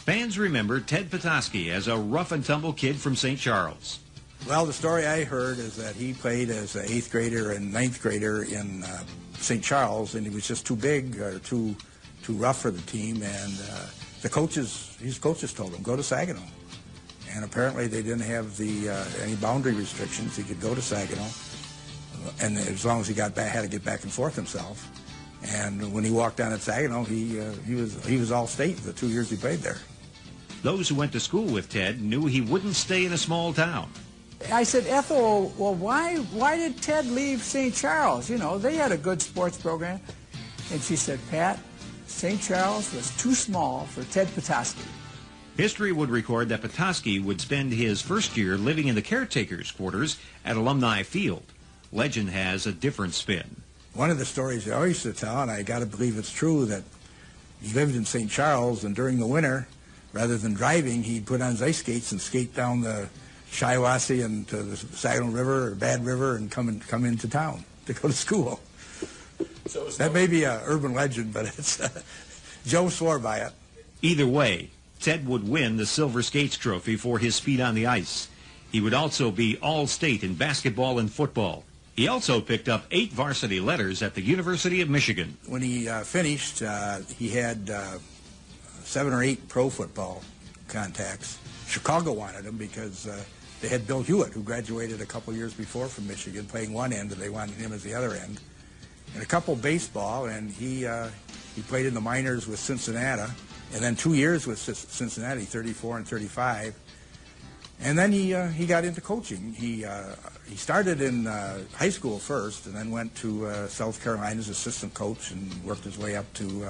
Fans remember Ted Petoskey as a rough-and-tumble kid from St. Charles. Well, the story I heard is that he played as an 8th grader and 9th grader in St. Charles, and he was just too big or too rough for the team, and his coaches told him, go to Saginaw. And apparently they didn't have any boundary restrictions. He could go to Saginaw, and as long as he had to get back and forth himself. And when he walked down at Saginaw, he was all state the 2 years he played there. Those who went to school with Ted knew he wouldn't stay in a small town. I said, Ethel, well, why did Ted leave St. Charles? You know, they had a good sports program. And she said, Pat, St. Charles was too small for Ted Petoskey. History would record that Petoskey would spend his first year living in the caretaker's quarters at Alumni Field. Legend has a different spin. One of the stories I used to tell, and I got to believe it's true, that he lived in St. Charles, and during the winter, rather than driving, he'd put on his ice skates and skate down the Shiawassee and to the Saginaw River or Bad River and come into town to go to school. So that may be an urban legend, but it's Joe swore by it. Either way, Ted would win the Silver Skates Trophy for his speed on the ice. He would also be all-state in basketball and football. He also picked up 8 varsity letters at the University of Michigan. When he finished, he had 7 or 8 pro football contacts. Chicago wanted him because they had Bill Hewitt, who graduated a couple years before from Michigan, playing one end, and they wanted him as the other end. And a couple baseball, and he played in the minors with Cincinnati, and then 2 years with Cincinnati, 34 and 35. And then he got into coaching. He started in high school first, and then went to South Carolina as assistant coach and worked his way up to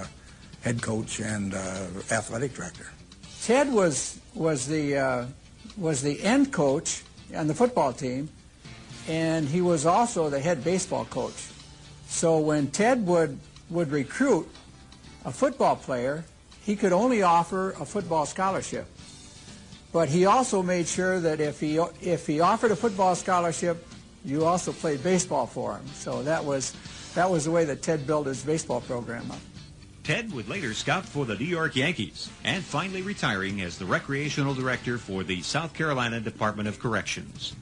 head coach and athletic director. Ted was the end coach on the football team, and he was also the head baseball coach. So when Ted would recruit a football player, he could only offer a football scholarship. But he also made sure that if he offered a football scholarship, you also played baseball for him. So that was the way that Ted built his baseball program up. Ted would later scout for the New York Yankees and finally retiring as the recreational director for the South Carolina Department of Corrections.